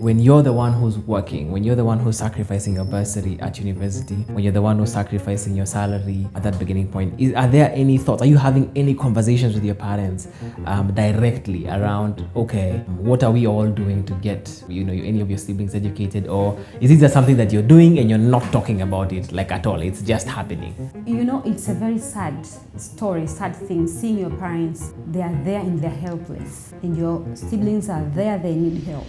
when you're the one who's working, when you're the one who's sacrificing your bursary at university, when you're the one who's sacrificing your salary at that beginning point, are there any thoughts? Are you having any conversations with your parents directly around, okay, what are we all doing to get, any of your siblings educated? Or is it just something that you're doing and you're not talking about it like at all? It's just happening. It's a very sad story, sad thing, seeing your parents, they are there and they're helpless. And your siblings are there, they need help.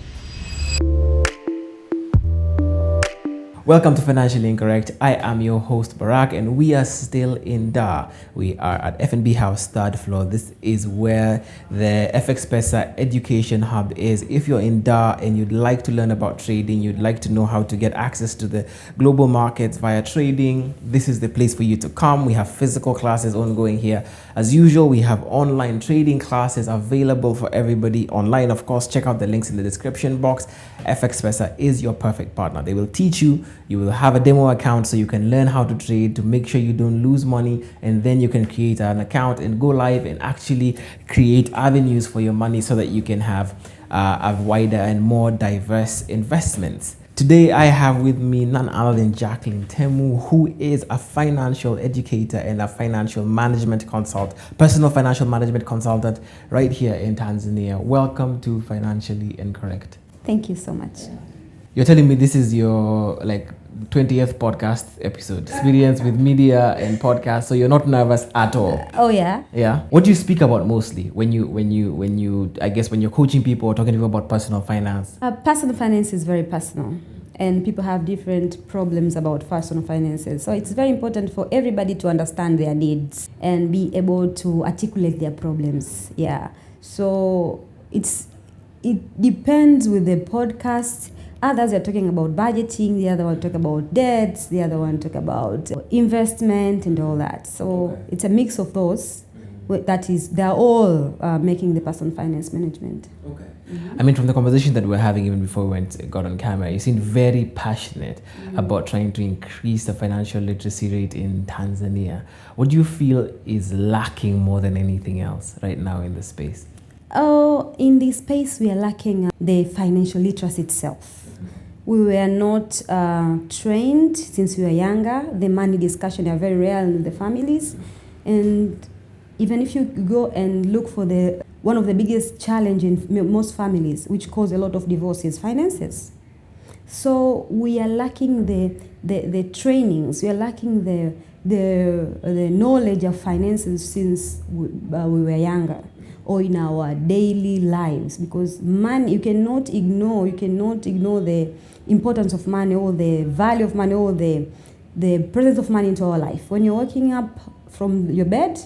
Welcome to Financially Incorrect. I am your host, Barrack, and we are still in Dar. We are at F&B House, third floor. This is where the FXPesa education hub is. If you're in Dar and you'd like to learn about trading, you'd like to know how to get access to the global markets via trading, this is the place for you to come. We have physical classes ongoing here. As usual, we have online trading classes available for everybody online. Of course, check out the links in the description box. FXPesa is your perfect partner. They will teach you. You will have a demo account so you can learn how to trade to make sure you don't lose money, and then you can create an account and go live and actually create avenues for your money so that you can have a wider and more diverse investments. Today I have with me none other than Jacqueline Temu, who is a financial educator and a financial management consultant, personal financial management consultant right here in Tanzania. Welcome to Financially Incorrect. Thank you so much. You're telling me this is your 20th podcast episode, experience with media and podcasts, so you're not nervous at all? Oh yeah. Yeah. What do you speak about mostly when you're coaching people or talking to people about personal finance? Personal finance is very personal, and people have different problems about personal finances. So it's very important for everybody to understand their needs and be able to articulate their problems. Yeah. So it depends with the podcast. Others are talking about budgeting, the other one talk about debts, the other one talk about investment and all that. So It's a mix of those. They're all making the personal finance management. Okay. Mm-hmm. I mean, from the conversation that we're having even before we got on camera, you seem very passionate about trying to increase the financial literacy rate in Tanzania. What do you feel is lacking more than anything else right now in the space? Oh, in this space, we are lacking the financial literacy itself. We were not trained since we were younger. The money discussion are very rare in the families. And even if you go and look for one of the biggest challenge in most families, which cause a lot of divorce, is finances. So we are lacking the trainings. We are lacking the knowledge of finances since we were younger, or in our daily lives, because money, you cannot ignore the importance of money or the value of money or the presence of money into our life. When you're waking up from your bed,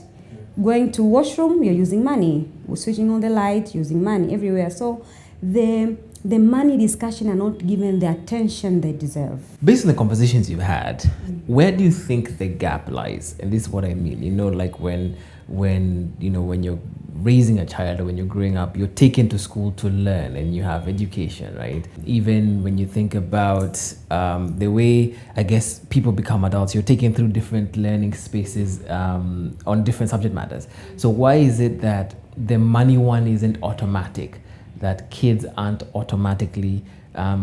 going to washroom, you're using money. We're switching on the light, using money everywhere. So the money discussion are not given the attention they deserve. Based on the conversations you've had, where do you think the gap lies? And this is what I mean. When you're raising a child or when you're growing up, you're taken to school to learn and you have education, right? Even when you think about the way, I guess, people become adults, you're taken through different learning spaces on different subject matters. So why is it that the money one isn't automatic, that kids aren't automatically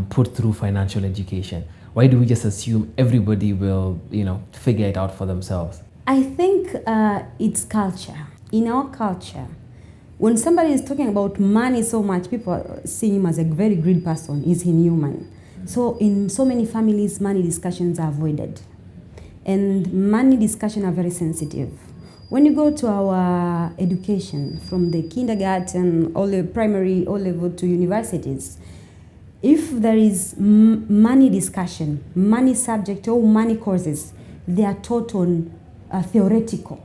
put through financial education? Why do we just assume everybody will, figure it out for themselves? I think it's culture. In our culture, when somebody is talking about money so much, people see him as a very greedy person. Is he human? So in so many families, money discussions are avoided. And money discussions are very sensitive. When you go to our education, from the kindergarten, all the primary, all level to universities, if there is money discussion, money subject or money courses, they are taught on theoretical.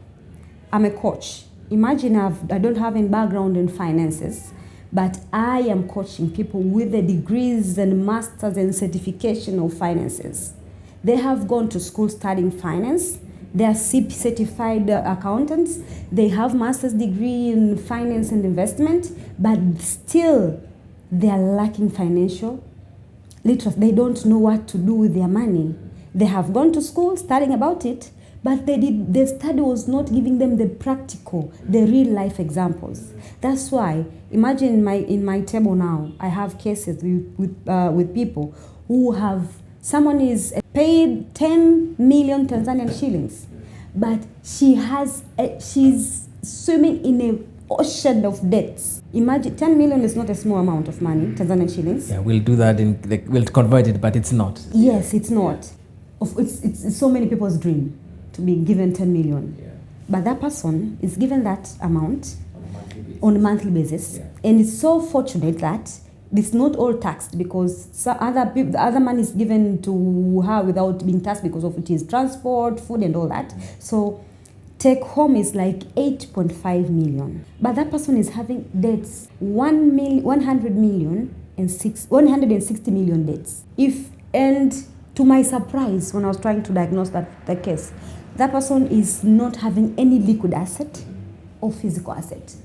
I'm a coach. Imagine I don't have any background in finances, but I am coaching people with the degrees and masters and certification of finances. They have gone to school studying finance. They are CIP certified accountants. They have master's degree in finance and investment, but still they are lacking financial literacy. They don't know what to do with their money. They have gone to school studying about it, But the study was not giving them the practical, the real life examples. That's why, imagine in my table now, I have cases with people who have, someone is paid 10 million Tanzanian shillings, but she's swimming in an ocean of debts. Imagine, 10 million is not a small amount of money, Tanzanian shillings. Yeah, we'll do that, we'll convert it, but it's not. Yes, it's not. It's so many people's dream to be given 10 million. Yeah. But that person is given that amount on a monthly basis. Yeah. And it's so fortunate that it's not all taxed, because some the other money is given to her without being taxed because of it is transport, food and all that. So take home is like 8.5 million. But that person is having debts 160 million debts. And to my surprise, when I was trying to diagnose that case, that person is not having any liquid asset or physical asset.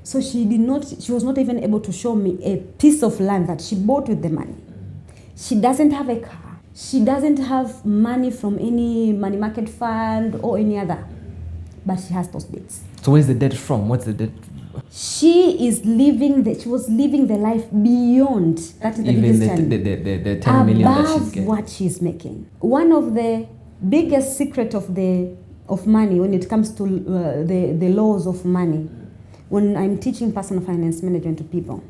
So she was not even able to show me a piece of land that she bought with the money. She doesn't have a car. She doesn't have money from any money market fund or any other. But she has those debts. So where's the debt from? What's the debt? She was living the life beyond. That is the biggest the 10 million that she's getting. Above what she's making. One of the biggest secret of money when it comes to the laws of money, when I'm teaching personal finance management to people,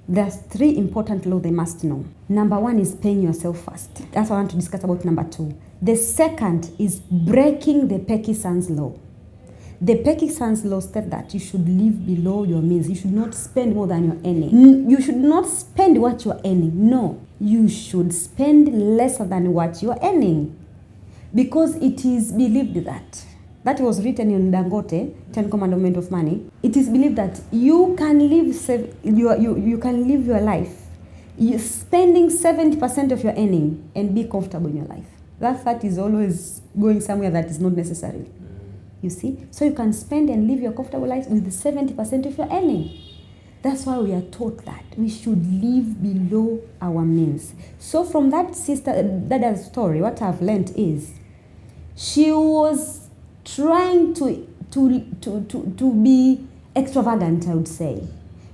there's 3 important laws they must know. Number 1 is paying yourself first. That's what I want to discuss about. Number 2. The second is breaking the Pecky-Sons law. The Pecky-Sons law states that you should live below your means. You should not spend more than you're earning. You should not spend what you're earning. No, you should spend lesser than what you're earning. Because it is believed that was written in Dangote, 10 Commandments of Money. It is believed that you can live your life spending 70% of your earning and be comfortable in your life. That is always going somewhere that is not necessary. You see? So you can spend and live your comfortable life with 70% of your earning. That's why we are taught that we should live below our means. So from that Dada's story, what I've learned is she was trying to be extravagant, I would say.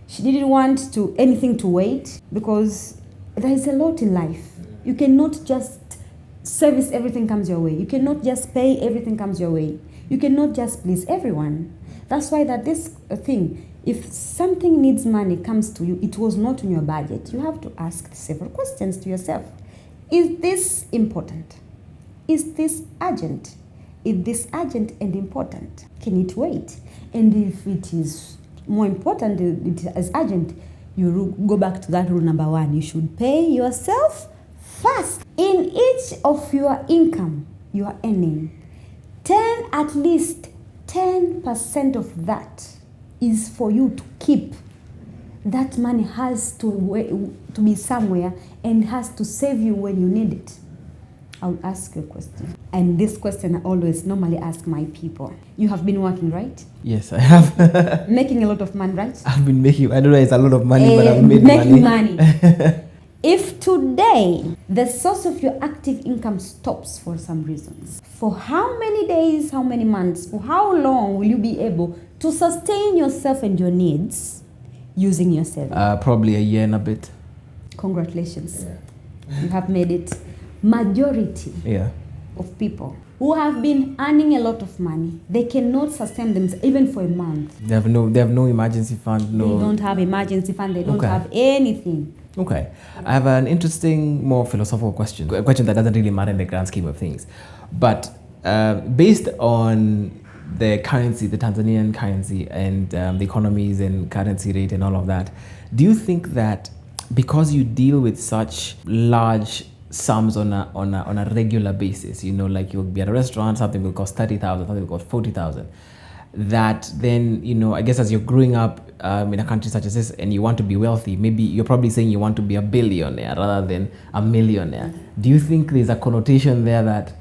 She didn't want anything to wait, because there is a lot in life. You cannot just service everything comes your way. You cannot just pay everything comes your way. You cannot just please everyone. That's why this thing, if something needs money comes to you, it was not in your budget, you have to ask several questions to yourself. Is this important? Is this urgent? Is this urgent and important? Can it wait? And if it is more important, it is urgent, you go back to that rule number 1. You should pay yourself first. In each of your income you are earning, at least 10% of that is for you to keep. That money has to be somewhere and has to save you when you need it. I'll ask you a question. And this question I always normally ask my people. You have been working, right? Yes, I have. Making a lot of money, right? I've been making, I don't know, it's a lot of money, but I've made making money. If today the source of your active income stops for some reasons, for how many days, how many months, for how long will you be able to sustain yourself and your needs using your savings? Probably a year and a bit. Congratulations. Yeah. You have made it. Majority of people who have been earning a lot of money, they cannot sustain themselves even for a month. They have no emergency fund. No. They don't have emergency fund. They don't have anything. Okay. I have an interesting, more philosophical question. A question that doesn't really matter in the grand scheme of things. But based on the currency, the Tanzanian currency, and the economies and currency rate and all of that, do you think that because you deal with such large sums on a regular basis, like you'll be at a restaurant, something will cost 30,000, something will cost 40,000, that then, I guess as you're growing up in a country such as this and you want to be wealthy, maybe you're probably saying you want to be a billionaire rather than a millionaire. Do you think there's a connotation there that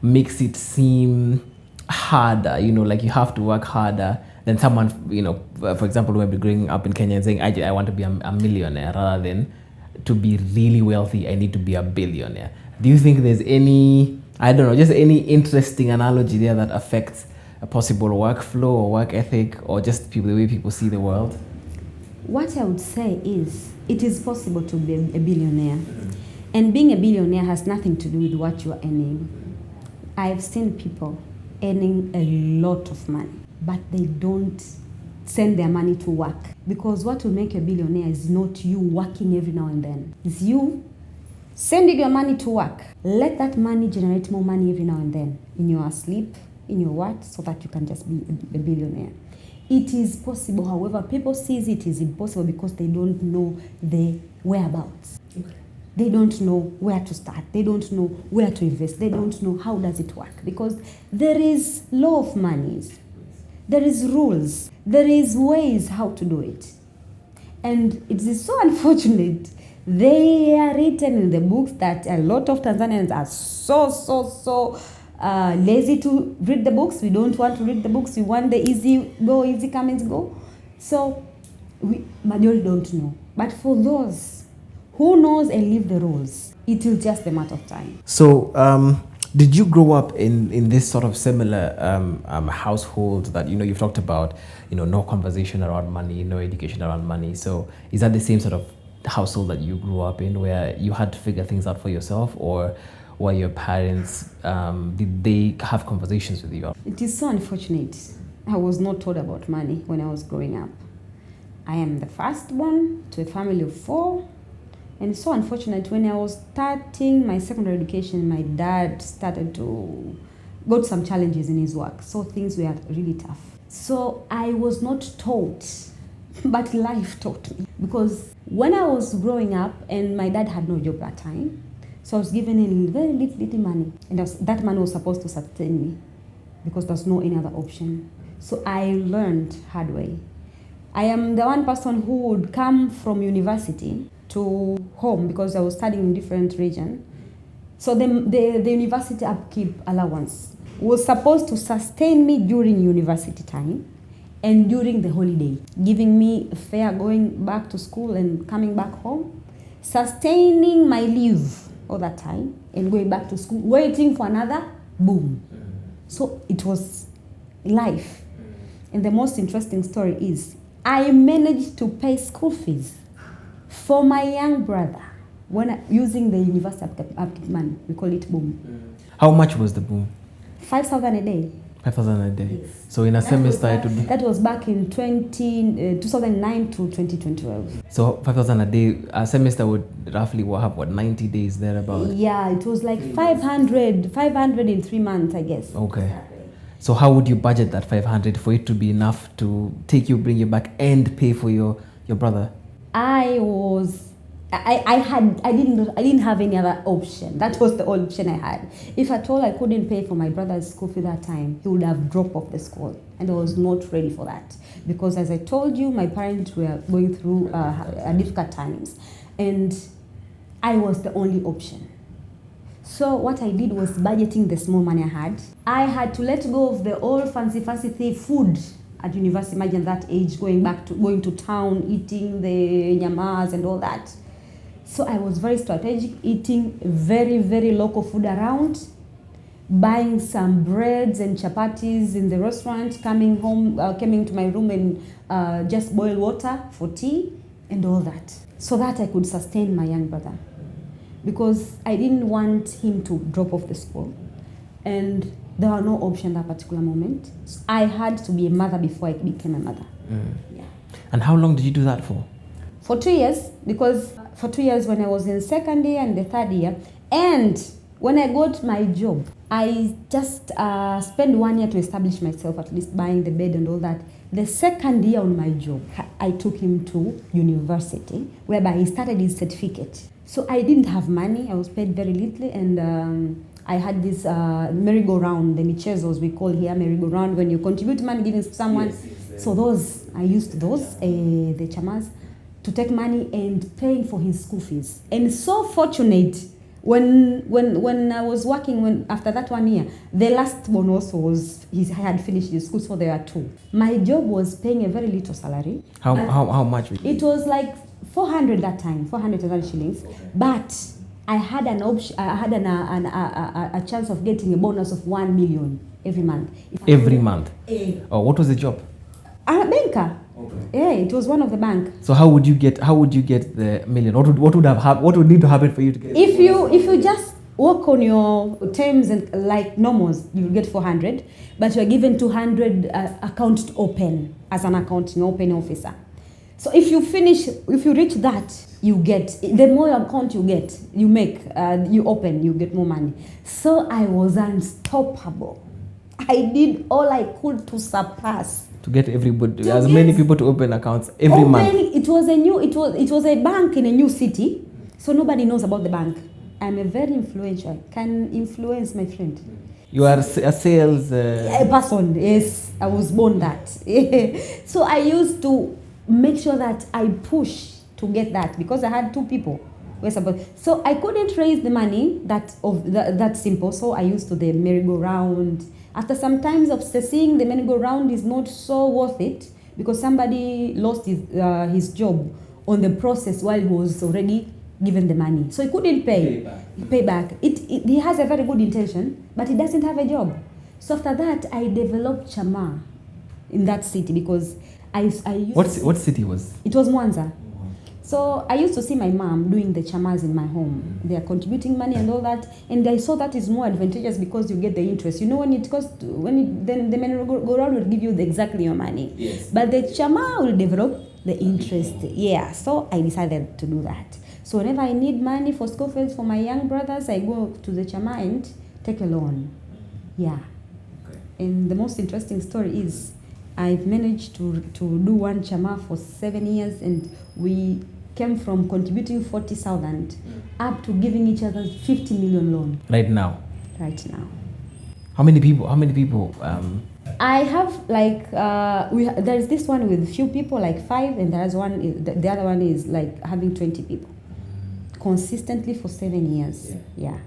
makes it seem harder, like you have to work harder than someone, for example, who might be growing up in Kenya and saying, I want to be a millionaire rather than to be really wealthy, I need to be a billionaire? Do you think there's any I don't know, just any interesting analogy there that affects a possible workflow or work ethic or just people, the way people see the world? What I would say is it is possible to be a billionaire. And being a billionaire has nothing to do with what you are earning. I've seen people earning a lot of money, but they don't send their money to work. Because what will make you a billionaire is not you working every now and then. It's you sending your money to work. Let that money generate more money every now and then in your sleep, in your what, so that you can just be a billionaire. It is possible, however, people see it is impossible because they don't know the whereabouts. Okay. They don't know where to start. They don't know where to invest. They don't know how does it work. Because there is law of monies. There is rules. There is ways how to do it. And it is so unfortunate. They are written in the books that a lot of Tanzanians are so lazy to read the books. We don't want to read the books. We want the easy go, easy come and go. So we majority don't know. But for those who knows and live the rules, it will just a matter of time. So did you grow up in this sort of similar household that, you've talked about, no conversation around money, no education around money. So is that the same sort of household that you grew up in where you had to figure things out for yourself, or were your parents, did they have conversations with you? It is so unfortunate. I was not taught about money when I was growing up. I am the firstborn to a family of 4. And it's so unfortunate, when I was starting my secondary education, my dad started to got some challenges in his work. So things were really tough. So I was not taught, but life taught me. Because when I was growing up, and my dad had no job that time, so I was given a very little money. And that money was supposed to sustain me because there's no any other option. So I learned hard way. I am the one person who would come from university to home because I was studying in different region. So the university upkeep allowance was supposed to sustain me during university time and during the holiday, giving me fare going back to school and coming back home, sustaining my leave all that time and going back to school, waiting for another boom. So it was life. And the most interesting story is I managed to pay school fees for my young brother using the university upkeep money. We call it boom. How much was the boom? 5,000 a day. 5,000 a day. Yes. So in a semester it would be... That was back in 2009 to 2012. So 5,000 a day, a semester would roughly have 90 days thereabout? Yeah, it was like 500 in 3 months, I guess. Okay. So how would you budget that 500 for it to be enough to take you, bring you back, and pay for your brother? I didn't have any other option. That was the only option I had. If at all I couldn't pay for my brother's school fee that time, he would have dropped off the school. And I was not ready for that. Because as I told you, my parents were going through difficult times. And I was the only option. So what I did was budgeting the small money I had. I had to let go of the old fancy food at university. Imagine that age, going to town, eating the nyamas and all that. So I was very strategic, eating very, very local food around, buying some breads and chapatis in the restaurant, coming to my room and just boil water for tea and all that, so that I could sustain my young brother. Because I didn't want him to drop off the school. And there were no option at that particular moment. So I had to be a mother before I became a mother. Yeah. And how long did you do that for? For 2 years, because for 2 years when I was in second year and the third year. And when I got my job, I just spent 1 year to establish myself, at least buying the bed and all that. The second year on my job, I took him to university, whereby he started his certificate. So I didn't have money. I was paid very little, and I had this merry-go-round, the michezos we call here, merry-go-round, when you contribute money giving someone. Yes, so I used those, the chamas, to take money and paying for his school fees. And so fortunate, when I was working, after that 1 year, the last one also he had finished his school, so there were 2. My job was paying a very little salary. How much? It was like 400 that time, 400,000 shillings. Okay. But I had an option. I had a chance of getting a bonus of 1 million every month. Every month. Oh, what was the job? A banker. Okay. Yeah, it was one of the bank. So how would you get the million? What would need to happen for you to get? If you just work on your terms and like normals, you will get 400, but you are given 200 account to open as an accounting opening officer. So if you reach that, you get, the more account you get, you make, you open, you get more money. So I was unstoppable. I did all I could to surpass. To get everybody, as many people to open accounts every month. It was a bank in a new city, so nobody knows about the bank. I'm a very influential, can influence my friend. You are a sales... A person, yes. I was born that. So I used to make sure that I push to get that because I had two people. So I couldn't raise the money that simple, so I used to the merry-go-round. After some times of seeing the merry-go-round is not so worth it because somebody lost his job on the process while he was already given the money. So he couldn't pay back. He has a very good intention, but he doesn't have a job. So after that, I developed Chama in that city because I used What city was? It was Mwanza. So I used to see my mom doing the chamas in my home. They are contributing money and all that, and I saw that is more advantageous because you get the interest. You know then the merry-go-round will give you exactly your money. Yes. But the chama will develop the interest. Yeah. So I decided to do that. So whenever I need money for school fees for my young brothers, I go to the chama and take a loan. Yeah. Okay. And the most interesting story is I've managed to do one chama for 7 years, and we came from contributing 40,000 up to giving each other 50 million loan. Right now. How many people? I have like there's this one with few people, like 5, and there's one. The other one is like having 20 people, consistently for 7 years. Yeah.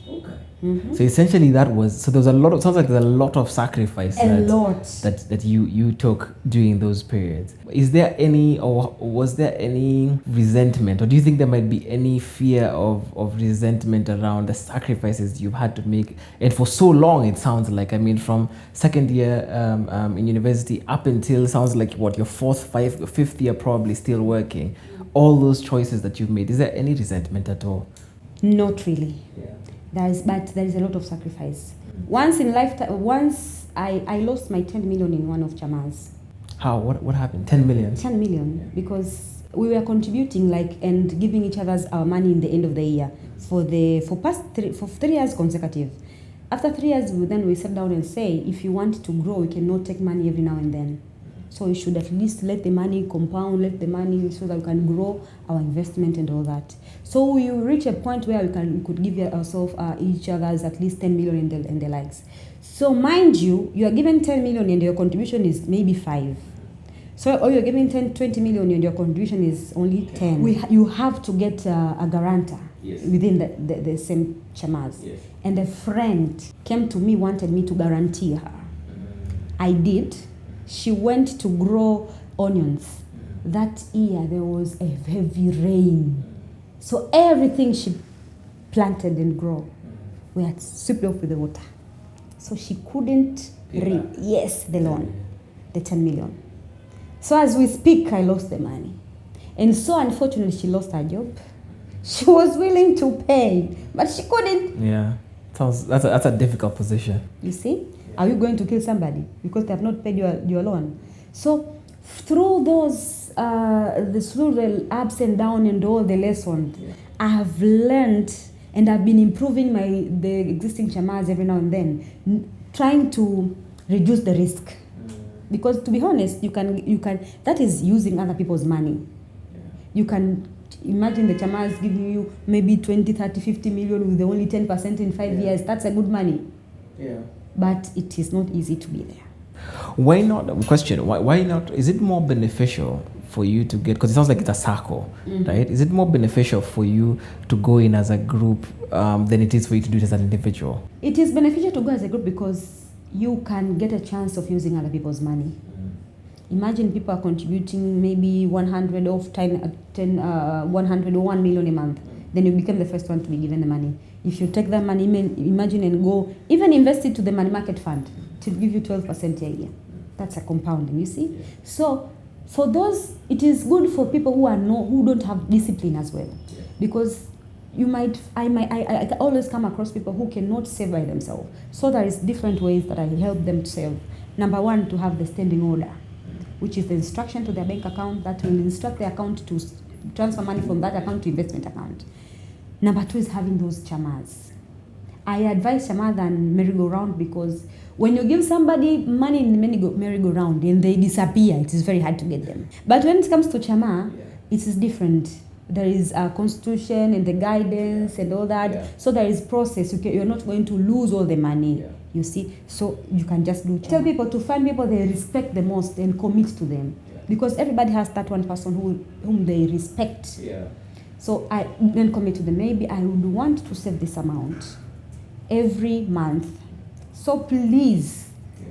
Okay. Mm-hmm. So essentially there was a lot of sacrifice that you took during those periods. Is there any, or was there any resentment, or do you think there might be any fear of resentment around the sacrifices you've had to make? And for so long, it sounds like, I mean, from second year in university up until, sounds like what, your fifth year probably still working, all those choices that you've made, is there any resentment at all? Not really. Yeah. But there is a lot of sacrifice. Once I lost my 10 million in one of Chama's. How? What happened? 10 million? 10 million, because we were contributing and giving each other's our money in the end of the year for 3 years consecutive. After 3 years, we sat down and say, if you want to grow, you cannot take money every now and then. So you should at least let the money compound, let the money so that we can grow our investment and all that. So we reach a point where we could give ourselves each other's at least 10 million and the likes. So mind you, you are given 10 million and your contribution is maybe 5. So or you're giving 20 million and your contribution is only 10. You have to get a guarantor. Yes. Within the same chamas. Yes. And a friend came to me, wanted me to guarantee her. I did. She went to grow onions. That year there was a heavy rain. So everything she planted and grew, we had swept off with the water. So she couldn't the loan, the 10 million. So as we speak, I lost the money. And so unfortunately, she lost her job. She was willing to pay, but she couldn't. Yeah, that's a difficult position. You see? Are you going to kill somebody because they have not paid your loan? So through those, through the ups and downs and all the lessons, I have learned and I've been improving the existing chamas every now and then, trying to reduce the risk. Because to be honest, you can that is using other people's money. You can imagine the chamas giving you maybe 20, 30, 50 million with only 10% in 5 years. That's a good money. Yeah. But it is not easy to be there. Why not? Question, why not? Is it more beneficial for you to get, because it sounds like it's a circle, right? Is it more beneficial for you to go in as a group than it is for you to do it as an individual? It is beneficial to go as a group because you can get a chance of using other people's money. Imagine people are contributing maybe 100 or 1 million a month. then you become the first one to be given the money. If you take that money, imagine and go, even invest it to the money market fund, to give you 12% a year. That's a compounding, you see? So for those, it is good for people who don't have discipline as well. Because I always come across people who cannot save by themselves. So there is different ways that I help them to save. Number one, to have the standing order, which is the instruction to their bank account that will instruct the account to transfer money from that account to investment account. Number two is having those chamas. I advise chama than merry-go-round, because when you give somebody money in the merry-go-round and they disappear, it is very hard to get them. But when it comes to chama, it is different. There is a constitution and the guidance and all that. Yeah. So there is process. You're not going to lose all the money, you see. So you can just do. Tell people to find people they respect the most and commit to them. Yeah. Because everybody has that one person whom they respect. Yeah. So I then commit to them. Maybe I would want to save this amount every month. So please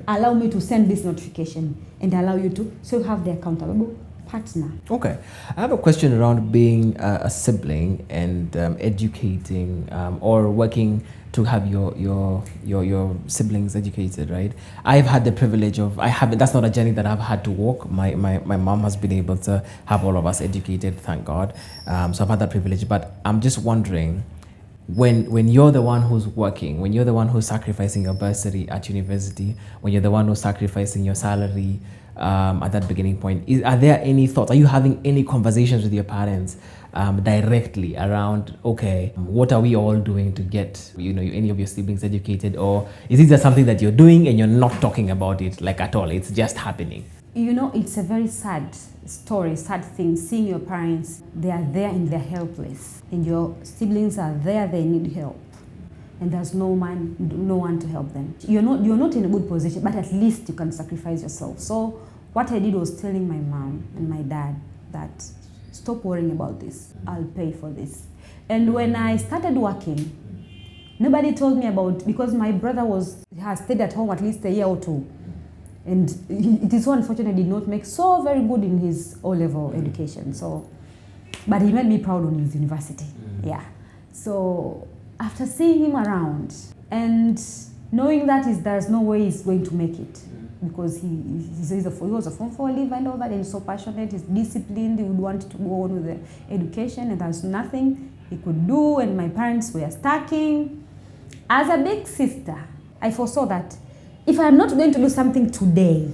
allow me to send this notification and allow you to, so you have the accountable partner. Okay, I have a question around being a sibling and educating or working to have your siblings educated, right? I've had the privilege of, that's not a journey that I've had to walk. My mom has been able to have all of us educated, thank God. So I've had that privilege, but I'm just wondering, when you're the one who's working, when you're the one who's sacrificing your bursary at university, when you're the one who's sacrificing your salary at that beginning point, are there any thoughts? Are you having any conversations with your parents directly around, okay, what are we all doing to get any of your siblings educated, or is it just something that you're doing and you're not talking about it like at all? It's just happening. It's a very sad story, sad thing, seeing your parents, they are there and they're helpless, and your siblings are there, they need help, and there's no one to help them. You're not in a good position, but at least you can sacrifice yourself. So what I did was telling my mom and my dad that stop worrying about this, I'll pay for this. And when I started working, nobody told me about, because my brother has stayed at home at least a year or two. And it is so unfortunate he did not make so very good in his O-level education. So, but he made me proud on his university. Yeah. So after seeing him around and knowing that there's no way he's going to make it, because he was a Form 4 leaver and all that, and he's so passionate, he's disciplined, he would want to go on with the education, and there's nothing he could do, and my parents were stacking. As a big sister, I foresaw that if I'm not going to do something today,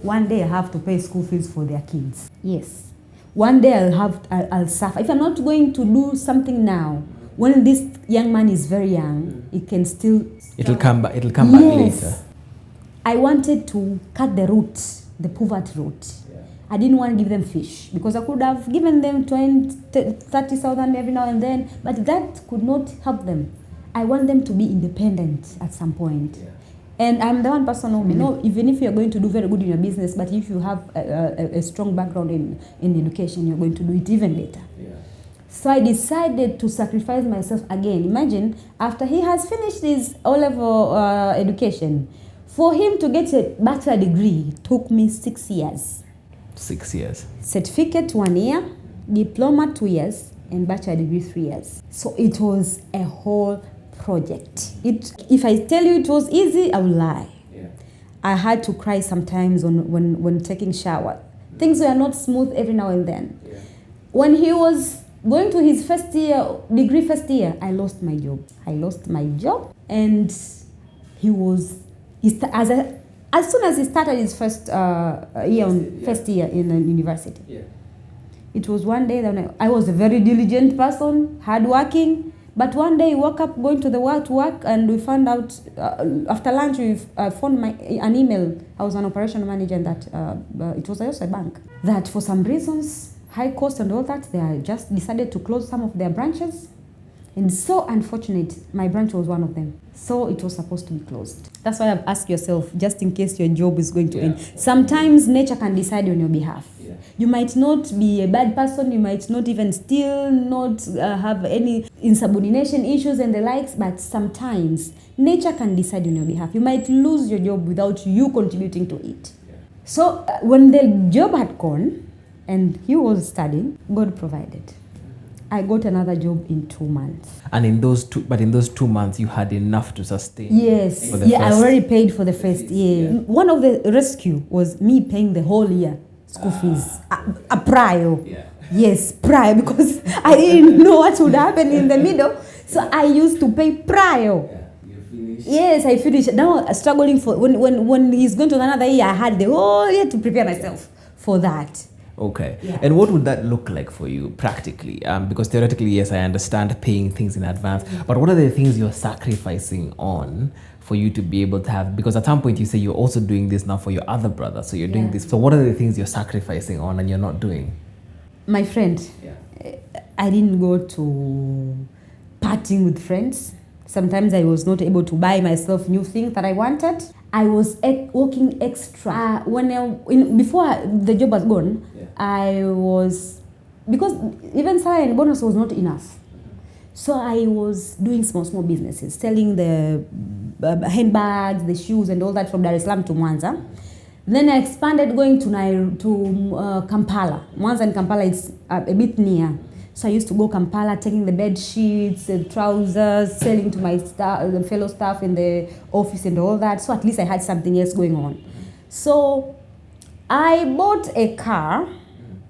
one day I have to pay school fees for their kids. Yes. One day I'll suffer. If I'm not going to do something now, when this young man is very young, it can still... It'll come back later. I wanted to cut the route, the poverty route. Yeah. I didn't want to give them fish, because I could have given them 30,000 every now and then, but that could not help them. I want them to be independent at some point. Yeah. And I'm the one person who, even if you're going to do very good in your business, but if you have a strong background in education, you're going to do it even better. Yeah. So I decided to sacrifice myself again. Imagine, after he has finished his O-level education, for him to get a bachelor degree took me 6 years. 6 years. Certificate 1 year, diploma 2 years, and bachelor degree 3 years. So it was a whole project. If I tell you it was easy, I will lie. Yeah. I had to cry sometimes when taking shower. Things were not smooth every now and then. Yeah. When he was going to his first year, I lost my job. And he was, as soon as he started his first year in university. Yeah. It was one day that I was a very diligent person, hardworking. But one day, we woke up going to work, and we found out, after lunch, we found an email. I was an operational manager in that, it was also a bank, that for some reasons, high cost and all that, they just decided to close some of their branches. And so unfortunate, my branch was one of them. So it was supposed to be closed. That's why I've asked yourself, just in case your job is going to end. Sometimes nature can decide on your behalf. Yeah. You might not be a bad person, you might not even steal, not have any insubordination issues and the likes, but sometimes nature can decide on your behalf. You might lose your job without you contributing to it. Yeah. So when the job had gone and he was studying, God provided. I got another job in 2 months. And in those 2 months, you had enough to sustain. Yes. I already paid for the first year. Yeah. One of the rescue was me paying the whole year school fees. A prior. Yeah. Yes, prior, because I didn't know what would happen in the middle. So I used to pay prior. Yeah, you finished. Yes, I finished. Now struggling for when he's going to another year, I had the whole year to prepare myself for that. Okay. Yeah. And what would that look like for you practically? Because theoretically, yes, I understand paying things in advance, but what are the things you're sacrificing on for you to be able to have? Because at some point you say you're also doing this now for your other brother, so you're doing this. So what are the things you're sacrificing on and you're not doing? My friend, I didn't go to partying with friends. Sometimes I was not able to buy myself new things that I wanted. I was working extra. Before the job was gone, I was, because even salary and bonus was not enough. So I was doing small businesses, selling the handbags, the shoes and all that from Dar es Salaam to Mwanza. Then I expanded going to Kampala. Mwanza and Kampala is a bit near. So I used to go Kampala, taking the bed sheets, the trousers, selling to my the fellow staff in the office and all that. So at least I had something else going on. So I bought a car,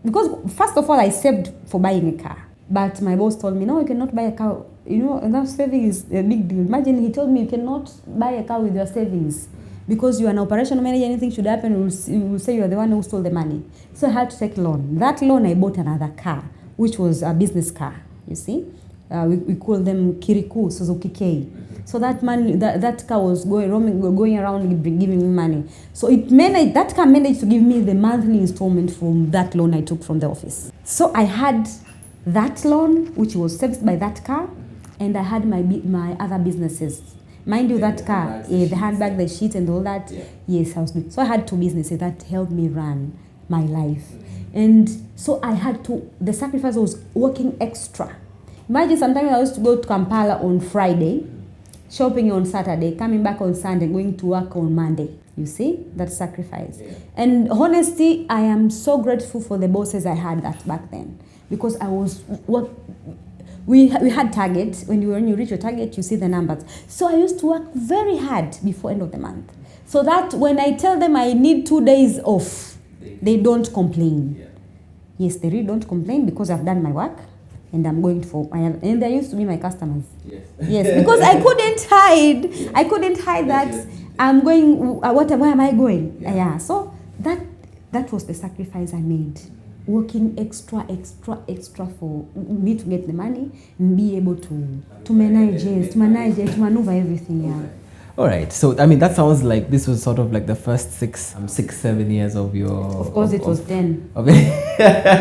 because first of all I saved for buying a car. But my boss told me, no, you cannot buy a car. You know, and that saving is a big deal. Imagine he told me you cannot buy a car with your savings. Because you are an operational manager, anything should happen, you will say you are the one who stole the money. So I had to take a loan. That loan, I bought another car, which was a business car, you see. We call them Kirikou, Suzuki K. So that money, that car was going around giving me money. So that car managed to give me the monthly installment from that loan I took from the office. So I had that loan, which was serviced by that car, and I had my other businesses. Mind you, that car, the handbag, the sheets and all that, yes, I was doing. So I had 2 businesses that helped me run my life. And so I had to, the sacrifice was working extra. Imagine sometimes I used to go to Kampala on Friday, shopping on Saturday, coming back on Sunday, going to work on Monday. You see, that sacrifice. Yeah. And honestly, I am so grateful for the bosses I had back then. Because I was, we had targets. When you reach your target, you see the numbers. So I used to work very hard before end of the month. So that when I tell them I need 2 days off, they don't complain. Yeah. Yes, they really don't complain because I've done my work and I'm going and they used to be my customers. Yes. Yes, because I couldn't hide that I'm going, where am I going? Yeah. So that was the sacrifice I made. Working extra for me to get the money and be able to manage it, to maneuver everything. Yeah. All right. So I mean, that sounds like this was sort of like the first 7 years of your. Of course, it was 10. In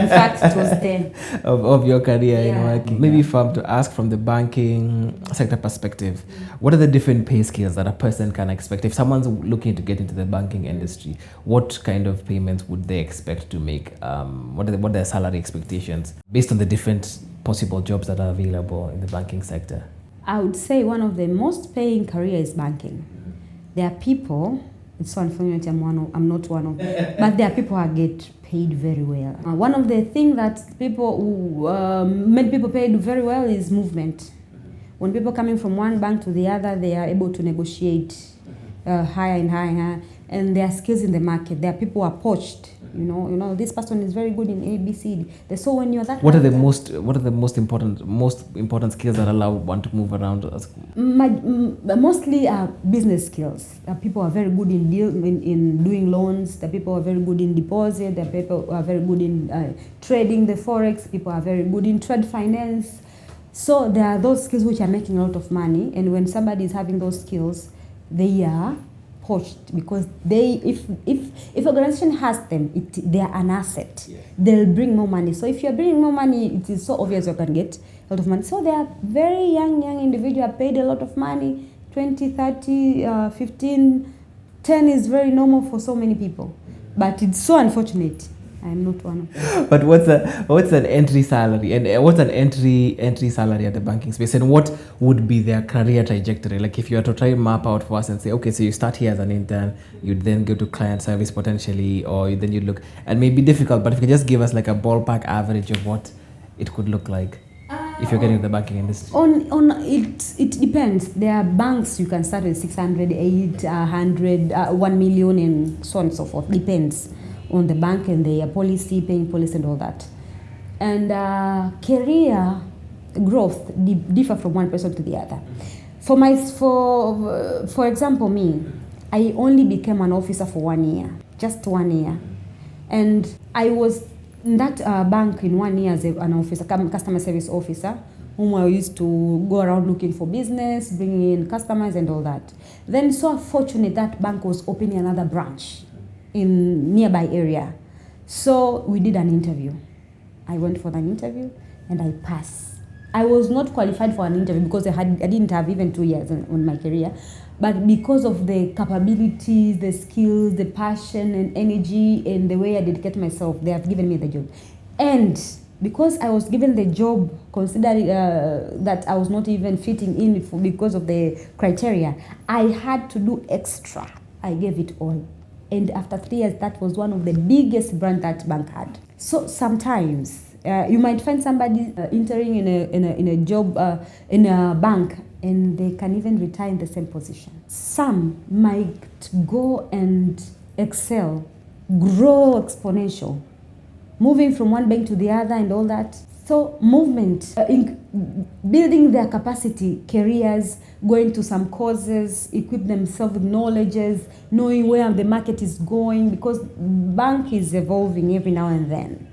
fact, it was 10 of your career in working. Maybe if I'm to ask from the banking sector perspective, what are the different pay scales that a person can expect if someone's looking to get into the banking industry? What kind of payments would they expect to make? What are their salary expectations based on the different possible jobs that are available in the banking sector? I would say one of the most paying careers is banking. There are people, it's so unfortunate I'm not one of them, but there are people who get paid very well. One of the things that made people paid very well is movement. When people coming from one bank to the other, they are able to negotiate higher and higher, and their skills in the market. There are people who are poached. You know, this person is very good in A, B, C, D. So when you're that, what are the most important skills that allow one to move around? Mostly business skills. People are very good in doing loans. The people are very good in deposit. The people are very good in trading the forex. People are very good in trade finance. So there are those skills which are making a lot of money. And when somebody is having those skills, they are poached because if organization has them, they are an asset. Yeah. They'll bring more money. So if you're bringing more money, it is so obvious you can get a lot of money. So they are very young individuals paid a lot of money, 20, 30, 15, 10 is very normal for so many people. But it's so unfortunate. I'm not one of them. But what's an entry salary, and what's an entry salary at the banking space, and what would be their career trajectory? Like if you were to try and map out for us and say, okay, so you start here as an intern, you'd then go to client service potentially, or then you'd look, and maybe difficult, but if you could just give us like a ballpark average of what it could look like. if you're getting the banking industry? It depends. There are banks you can start with 600, 800, 1 million, and so on and so forth. Depends on the bank and their policy, paying policy, and all that. And career growth differ from one person to the other. For example, me, I only became an officer for 1 year, just 1 year, and I was in that bank in 1 year as an officer, customer service officer, whom I used to go around looking for business, bringing in customers and all that. Then so fortunate that bank was opening another branch in nearby area. So we did an interview. I went for an interview and I passed. I was not qualified for an interview because I didn't have even 2 years on my career. But because of the capabilities, the skills, the passion and energy and the way I dedicate myself, they have given me the job. And because I was given the job, considering that I was not even fitting in because of the criteria, I had to do extra. I gave it all. And after 3 years, that was one of the biggest branch that bank had. So sometimes you might find somebody entering in a job in a bank, and they can even retire in the same position. Some might go and excel, grow exponential, moving from one bank to the other and all that. So movement, building their capacity, careers, going to some courses, equip themselves with knowledges, knowing where the market is going, because bank is evolving every now and then.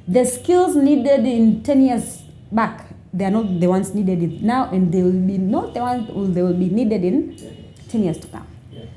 The skills needed in 10 years back, they are not the ones needed now, and they will be not the ones they will be needed in 10 years to come.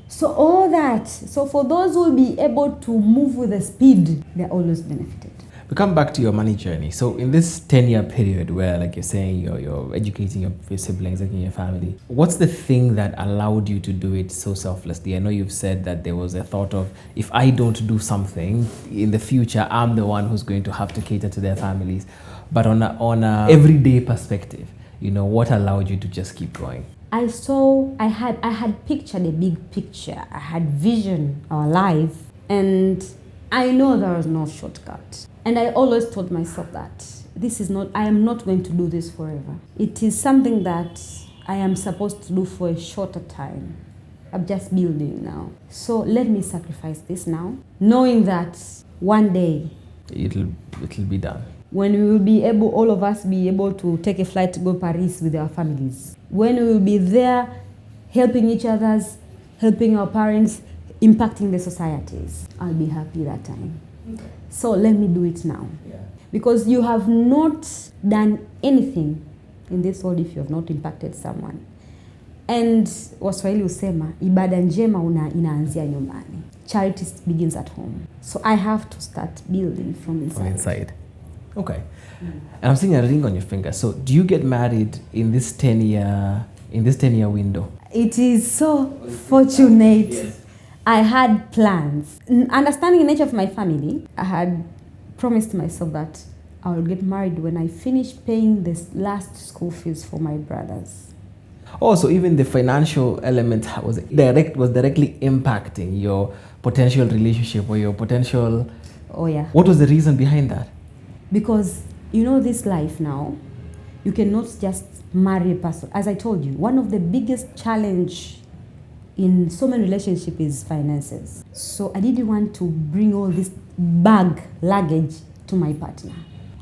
So all that, so for those who will be able to move with the speed, they're always benefited. We come back to your money journey. So in this 10-year period where, like you're saying, you're educating your siblings, educating your family, what's the thing that allowed you to do it so selflessly? I know you've said that there was a thought of, if I don't do something in the future, I'm the one who's going to have to cater to their families. But on a everyday perspective, what allowed you to just keep going? I had pictured a big picture. I had vision our life, and I know there was no shortcut. And I always told myself that I am not going to do this forever. It is something that I am supposed to do for a shorter time. I'm just building now. So let me sacrifice this now, knowing that one day it'll be done. When we will be able, all of us be able to take a flight to go to Paris with our families. When we will be there helping each other, helping our parents, impacting the societies, I'll be happy that time. Okay. So let me do it now. Yeah. Because you have not done anything in this world if you have not impacted someone. And Waswahili husema, ibada njema inaanzia nyumbani. Charity begins at home. So I have to start building from inside. From inside. Okay. And I'm seeing a ring on your finger. So do you get married in this 10-year window? It is so fortunate. Yes. I had plans. Understanding the nature of my family, I had promised myself that I will get married when I finish paying this last school fees for my brothers. Oh, so even the financial element was directly impacting your potential relationship or your potential... Oh, yeah. What was the reason behind that? Because, this life now, you cannot just marry a person. As I told you, one of the biggest challenge in so many relationships is finances. So I didn't want to bring all this luggage to my partner.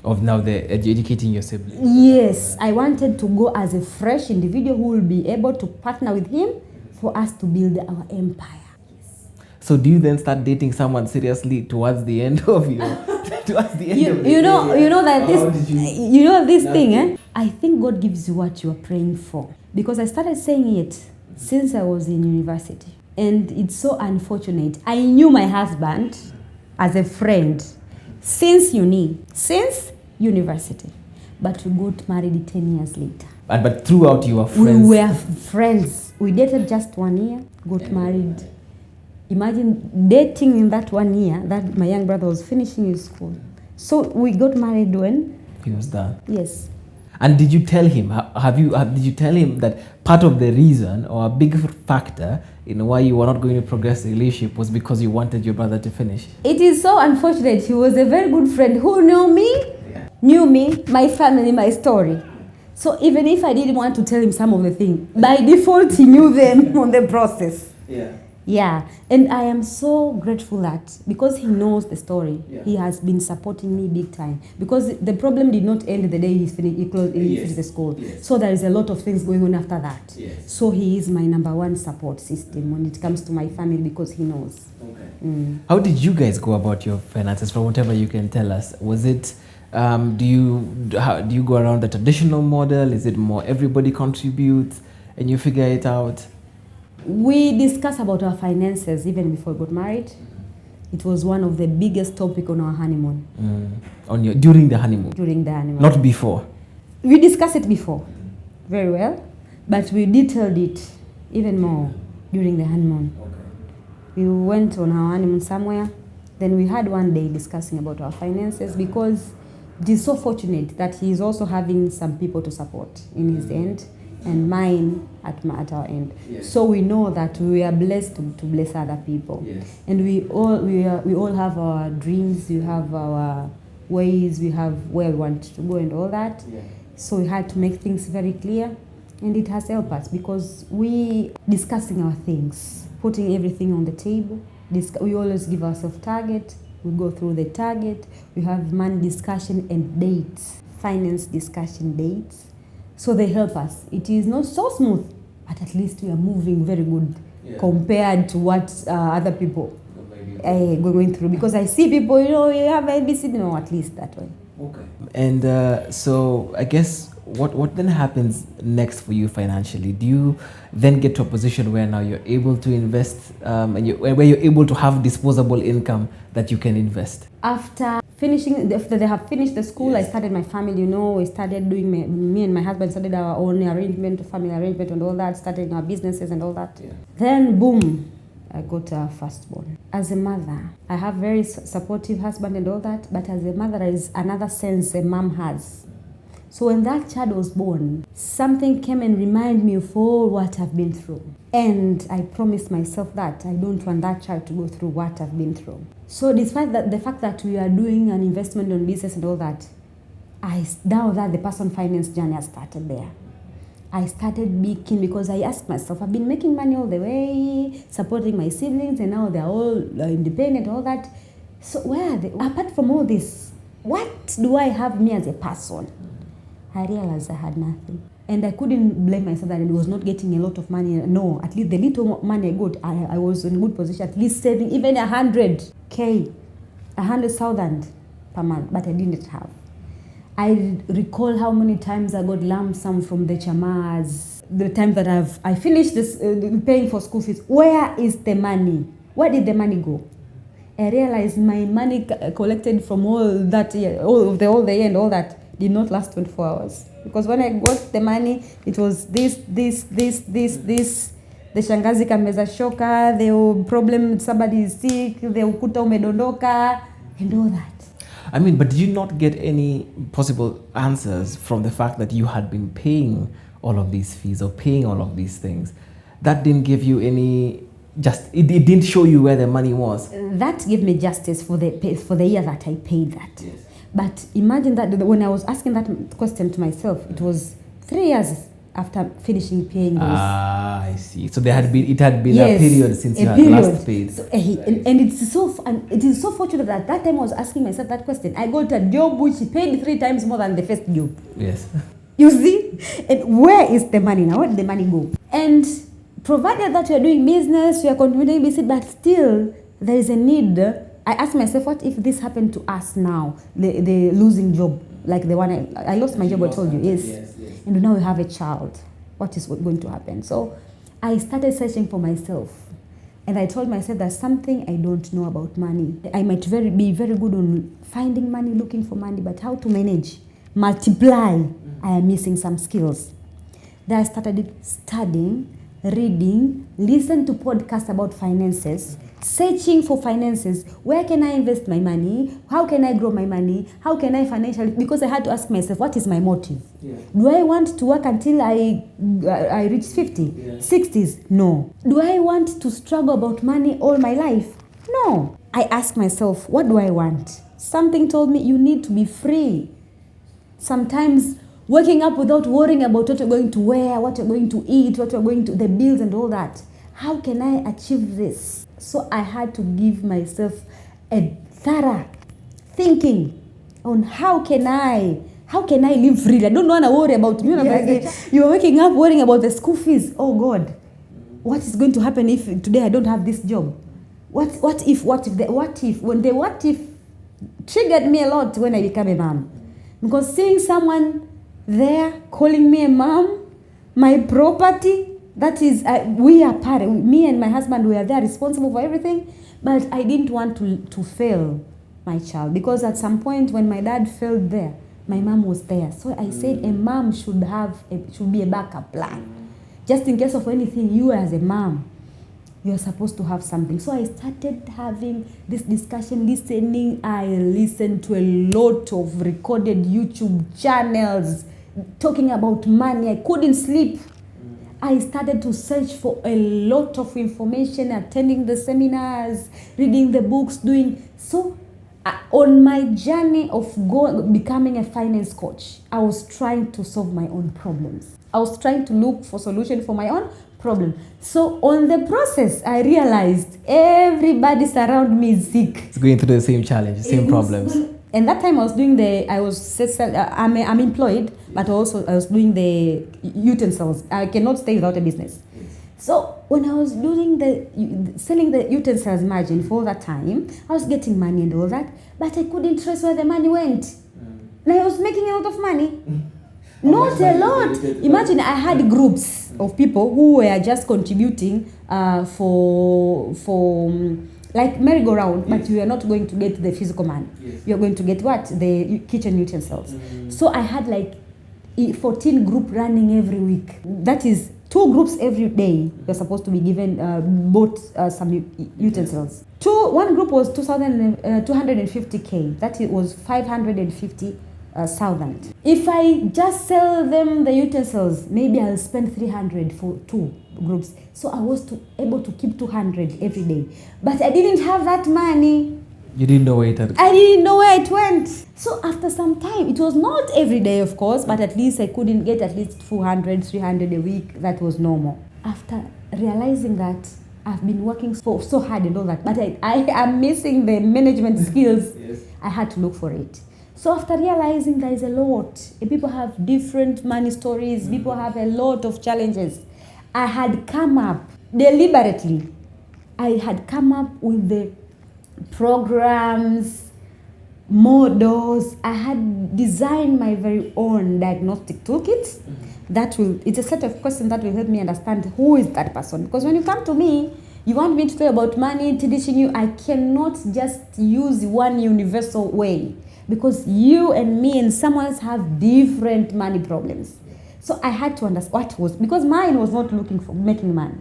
Of now educating your siblings? Yes, I wanted to go as a fresh individual who will be able to partner with him for us to build our empire. Yes. So do you then start dating someone seriously towards the end of your... towards the end of this thing, I think God gives you what you are praying for. Because I started saying it since I was in university. And it's so unfortunate. I knew my husband as a friend since university. But we got married 10 years later. But throughout you were friends? We were friends. We dated just 1 year, got married. Imagine dating in that 1 year that my young brother was finishing his school. So we got married when? He was done. Yes. And did you tell him, did you tell him that part of the reason or a big factor in why you were not going to progress the relationship was because you wanted your brother to finish? It is so unfortunate. He was a very good friend who knew me, my family, my story. So even if I didn't want to tell him some of the things, by default he knew them on the process. Yeah, and I am so grateful that because he knows the story, he has been supporting me big time. Because the problem did not end the day he finished the school. So there is a lot of things going on after that. So he is my number one support system when it comes to my family because he knows. How did you guys go about your finances? From whatever you can tell us, was it do you go around the traditional model? Is it more everybody contributes and you figure it out? We discussed about our finances even before we got married. It was one of the biggest topic on our honeymoon. During the honeymoon? During the honeymoon. Not before? We discussed it before, very well, but we detailed it even more during the honeymoon. We went on our honeymoon somewhere, then we had one day discussing about our finances because it is so fortunate that he is also having some people to support in his end and mine at our end. So we know that we are blessed to bless other people. And we all have our dreams, we have our ways, we have where we want to go and all that. So we had to make things very clear, and it has helped us because we discussing our things, putting everything on the table. We always give ourselves target. We go through the target. We have money discussion and dates, finance discussion dates. So they help us. It is not so smooth, but at least we are moving very good compared to what other people going through. Because I see people, you have ABC, at least that way. And so I guess what then happens next for you financially? Do you then get to a position where now you're able to invest and where you're able to have disposable income that you can invest? After they have finished the school, I started my family, we started doing, me and my husband started our own arrangement, family arrangement and all that, starting our businesses and all that. Then boom, I got our firstborn. As a mother, I have very supportive husband and all that, but as a mother, there is another sense a mom has. So when that child was born, something came and reminded me of all what I've been through. And I promised myself that I don't want that child to go through what I've been through. So despite the fact that we are doing an investment on business and all that, now that the personal finance journey has started there, I started making, because I asked myself, I've been making money all the way, supporting my siblings, and now they're all independent, all that. So where are they? Apart from all this, what do I have me as a person? I realized I had nothing. And I couldn't blame myself that I was not getting a lot of money. No, at least the little money I got, I was in a good position, at least saving even 100,000 per month, but I didn't have. I recall how many times I got lump sum from the Chamas. The time that I finished this paying for school fees. Where is the money? Where did the money go? I realized my money collected from all that year, all the year and all that did not last 24 hours. Because when I got the money, it was this. The shangazi kameza shoka, the problem, somebody is sick, the ukuta umedondoka, and all that. I mean, but did you not get any possible answers from the fact that you had been paying all of these fees or paying all of these things? That didn't give you any, it didn't show you where the money was. That gave me justice for the year that I paid that. Yes. But imagine that when I was asking that question to myself, it was 3 years after finishing paying this. I see. So it had been a period since you had last paid. So, and it is so fortunate that time I was asking myself that question. I got a job which paid 3 times more than the first job. Yes. You see? And where is the money now? Where did the money go? And provided that you are doing business, you are contributing business, but still there is a need. I asked myself, what if this happened to us now? The losing job, like the one I lost my job, I told you, yes. And now we have a child. What is going to happen? So I started searching for myself. And I told myself there's something I don't know about money. I might be very good on finding money, looking for money, but how to manage, multiply, I am missing some skills. Then I started studying, reading, listen to podcasts about finances, searching for finances. Where can I invest my money? How can I grow my money? How can I financially? Because I had to ask myself, what is my motive? Do I want to work until I reach 50, 60s? No. Do I want to struggle about money all my life? No. I asked myself, what do I want? Something told me you need to be free. Sometimes Waking up without worrying about what you're going to wear, what you're going to eat, what you're going to, the bills and all that. How can I achieve this? So I had to give myself a thorough thinking on how can I live freely. I don't want to worry about you're waking up worrying about the school fees. Oh God, what is going to happen if today I don't have this job? What if triggered me a lot when I became a mom. Because seeing someone there calling me a mom, my property, that is, we are parents, me and my husband, we are there responsible for everything, but I didn't want to fail my child, because at some point when my dad failed there, my mom was there. So I said a mom should be a backup plan. Just in case of anything, you as a mom, you're supposed to have something. So I started having this discussion, listening. I listened to a lot of recorded YouTube channels talking about money. I couldn't sleep. I started to search for a lot of information, attending the seminars, reading the books, on my journey of becoming a finance coach, I was trying to solve my own problems. I was trying to look for solution for my own problem. So on the process, I realized everybody around me is sick. It's going through the same challenge, same problems. And that time I'm employed, but also I was doing the utensils. I cannot stay without a business. So when I was doing selling the utensils margin for that time, I was getting money and all that, but I couldn't trace where the money went. And I was making a lot of money. Not a lot. Imagine I had groups of people who were just contributing for like merry-go-round, but you are not going to get the physical money. You are going to get what? The kitchen utensils. So I had like 14 group running every week. That is 2 groups every day. You're supposed to be given some utensils. One group was 250K. That was 550,000. If I just sell them the utensils, maybe I'll spend 300 for 2 groups. So I was able to keep 200 every day. But I didn't have that money. You didn't know where it had gone. I didn't know where it went. So after some time, it was not every day, of course, but at least I couldn't get at least 400, 300 a week. That was normal. After realizing that I've been working so hard and all that, but I am missing the management skills, I had to look for it. So after realizing there is a lot, people have different money stories, people have a lot of challenges, I had come up deliberately. I had come up with the programs, models. I had designed my very own diagnostic toolkit. It's a set of questions that will help me understand who is that person. Because when you come to me, you want me to tell about money, teaching you, I cannot just use one universal way. Because you and me and someone else have different money problems. So I had to understand because mine was not looking for making money.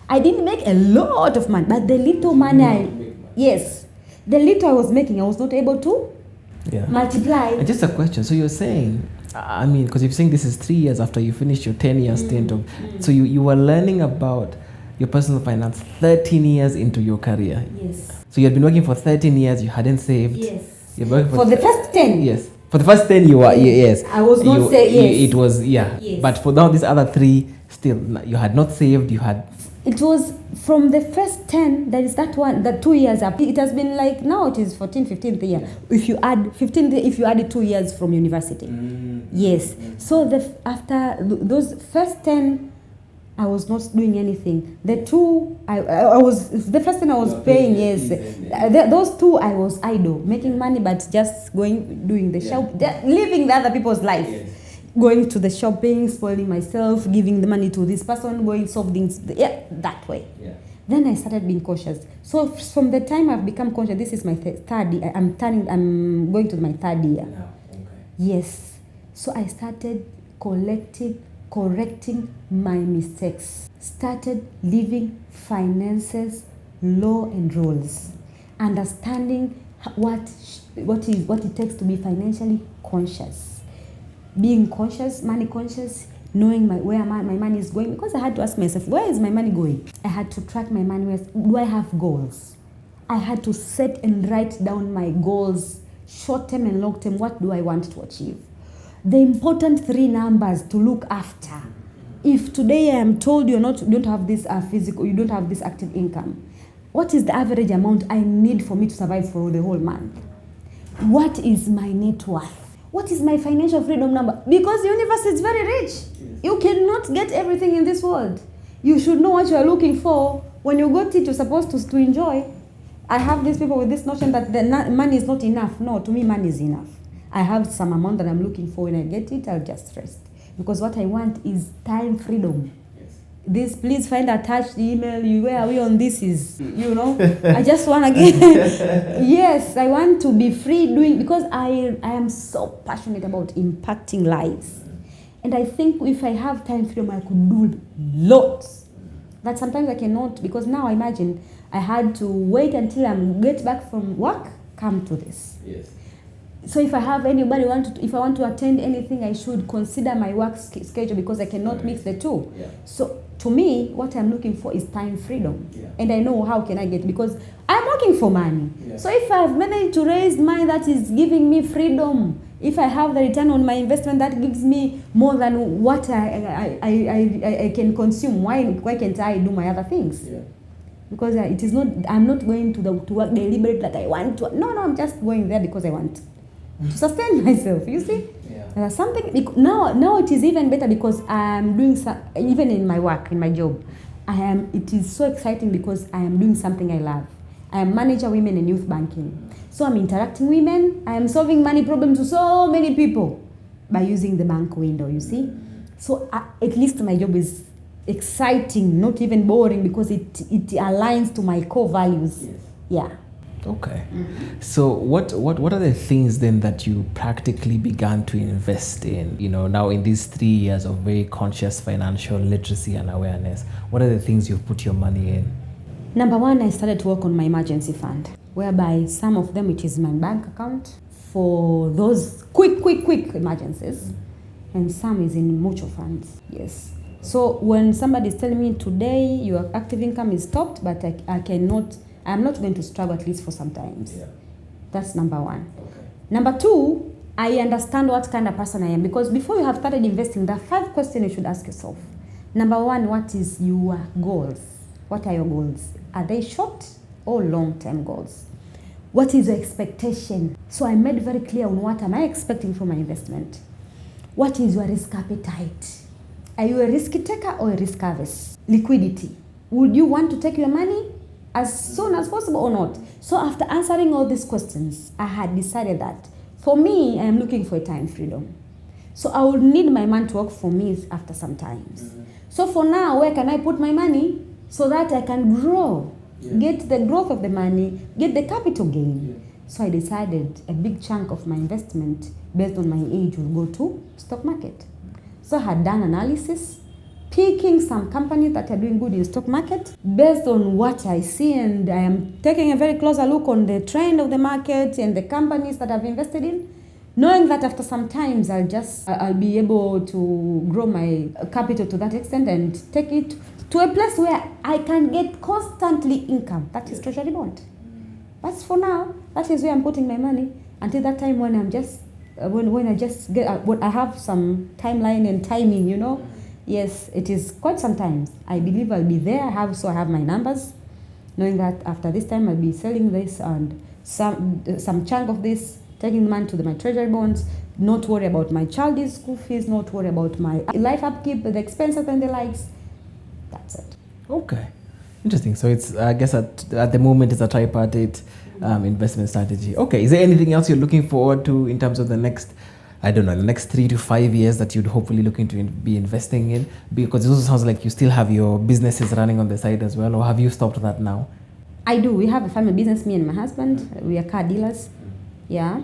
I didn't make a lot of money, but the little money the little I was making, I was not able to multiply. And just a question. So you're saying, because you're saying this is 3 years after you finished your 10-year stint of, so you were learning about your personal finance 13 years into your career. Yes. So you had been working for 13 years, you hadn't saved. Yes. You're working for the first 10. Yes. For the first 10 you were, yes. I was not saying yes. It was, Yes. But for now, these other 3, still, you had not saved, you had... It was from the first 10, there is that one, the 2 years up. It has been like, now it is 14th, 15th year. If you add 2 years from university. Yes. So after those first 10, I was not doing anything. The 2, the first 10 I was paying, yes. Those 2, I was idle, making money, but just doing the shop, living the other people's life. Yes. Going to the shopping, spoiling myself, giving the money to this person, solve things, that way. Yeah. Then I started being cautious. So from the time I've become conscious, this is my third year. I'm going to my 3rd year. Now, okay. Yes. So I started correcting my mistakes. Started living finances, law and rules. Understanding what it takes to be financially conscious. Being conscious, money conscious, knowing where my money is going, because I had to ask myself, where is my money going? I had to track my money. Do I have goals? I had to set and write down my goals, short term and long term. What do I want to achieve? the important 3 numbers to look after. If today I am told you don't have this physical, you don't have this active income, what is the average amount I need for me to survive for the whole month? What is my net worth? What is my financial freedom number? Because the universe is very rich. You cannot get everything in this world. You should know what you are looking for. When you got it, you're supposed to enjoy. I have these people with this notion that money is not enough. No, to me, money is enough. I have some amount that I'm looking for. When I get it, I'll just rest. Because what I want is time freedom. This, please find attached email. Where are we on this? Is, I just want to get, yes, I want to be free doing, because I am so passionate about impacting lives. And I think if I have time freedom, I could do lots. That sometimes I cannot, because now imagine I had to wait until I get back from work, come to this. Yes. So if I have anybody if I want to attend anything, I should consider my work schedule, because I cannot mix the two. Yeah. So to me, what I'm looking for is time freedom. Yeah. And I know how can I get, because I'm working for money. Yeah. So if I've managed to raise money that is giving me freedom, if I have the return on my investment that gives me more than what I can consume, why can't I do my other things? Yeah. Because it is not, I'm not going to work deliberately that I want to. No, I'm just going there because I want to sustain myself. You see, yeah. Something now it is even better, because I'm doing even in my work, in my job, it is so exciting because I am doing something I love. I am manager women in youth banking, so I'm interacting women. I am solving money problems to so many people by using the bank window. You see, so at least my job is exciting, not even boring, because it aligns to my core values. Yes. Yeah. Okay. Mm-hmm. So what are the things then that you practically began to invest in, now in these 3 years of very conscious financial literacy and awareness? What are the things you've put your money in? Number 1, I started to work on my emergency fund, whereby some of them, it is my bank account for those quick emergencies, and some is in mutual funds. Yes. So when somebody is telling me today your active income is stopped, but I'm not going to struggle, at least for some times. Yeah. That's number 1. Okay. Number 2, I understand what kind of person I am, because before you have started investing, there are 5 questions you should ask yourself. Number 1, what is your goals? What are your goals? Are they short or long-term goals? What is your expectation? So I made very clear on what am I expecting from my investment. What is your risk appetite? Are you a risk taker or a risk averse? Liquidity. Would you want to take your money as soon as possible or not? So after answering all these questions, I had decided that for me, I am looking for a time freedom. So I would need my money to work for me after some times. Mm-hmm. So for now, where can I put my money so that I can grow? Yeah. Get the growth of the money, get the capital gain. Yeah. So I decided a big chunk of my investment based on my age will go to stock market. So I had done analysis, picking some companies that are doing good in stock market based on what I see, and I am taking a very closer look on the trend of the market and the companies that I've invested in, knowing that after some times I'll be able to grow my capital to that extent and take it to a place where I can get constantly income. That is treasury bond. But for now, that is where I'm putting my money until that time when when I just get I have some timeline and timing, Yes, it is quite some time. I believe I'll be there. I have my numbers, knowing that after this time I'll be selling this and some chunk of this, taking the money to my treasury bonds, not worry about my child's school fees, not worry about my life upkeep, the expenses and the likes. That's it. Okay. Interesting. So it's, I guess at the moment, it's a tripartite investment strategy. Okay. Is there anything else you're looking forward to in terms of the next 3 to 5 years that you'd hopefully looking to be investing in? Because it also sounds like you still have your businesses running on the side as well, or have you stopped that now? I do. We have a family business, me and my husband. We are car dealers. Yeah.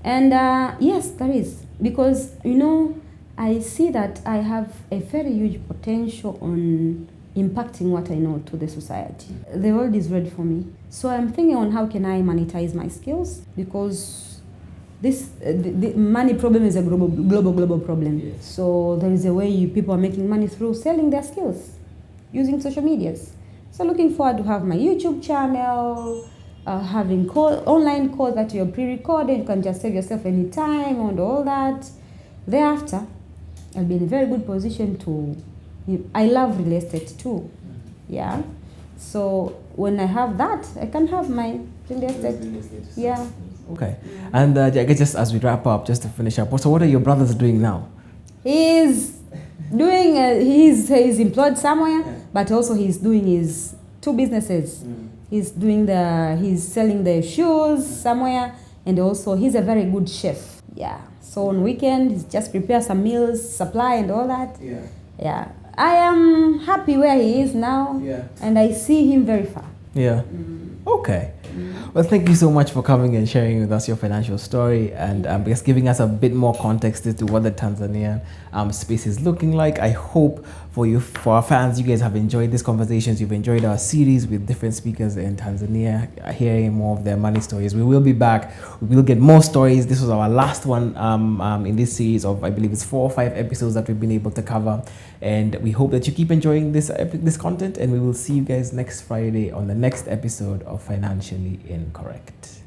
And yes, there is. Because, I see that I have a very huge potential on impacting what I know to the society. The world is ready for me. So I'm thinking on how can I monetize my skills, because the money problem is a global problem. Yes. So there is a way people are making money through selling their skills using social medias. So looking forward to have my YouTube channel, having online calls that you're pre-recorded. You can just save yourself any time and all that. Thereafter, I'll be in a very good position to. I love real estate too. Yeah. So when I have that, I can have my real estate. Yeah. Okay. And I guess just as we wrap up, just to finish up, so what are your brothers doing now? He's doing. He's employed somewhere, but also he's doing his 2 businesses. He's selling the shoes somewhere, and also he's a very good chef. Yeah. So on weekend, he just prepare some meals, supply and all that. Yeah. Yeah. I am happy where he is now. Yeah. And I see him very far. Yeah. Okay. Well, thank you so much for coming and sharing with us your financial story and just giving us a bit more context as to what the Tanzanian space is looking like. I hope for our fans, you guys have enjoyed these conversations. You've enjoyed our series with different speakers in Tanzania, hearing more of their money stories. We will be back. We will get more stories. This was our last one in this series of, I believe it's 4 or 5 episodes that we've been able to cover. And we hope that you keep enjoying this content, and we will see you guys next Friday on the next episode of Financially Incorrect.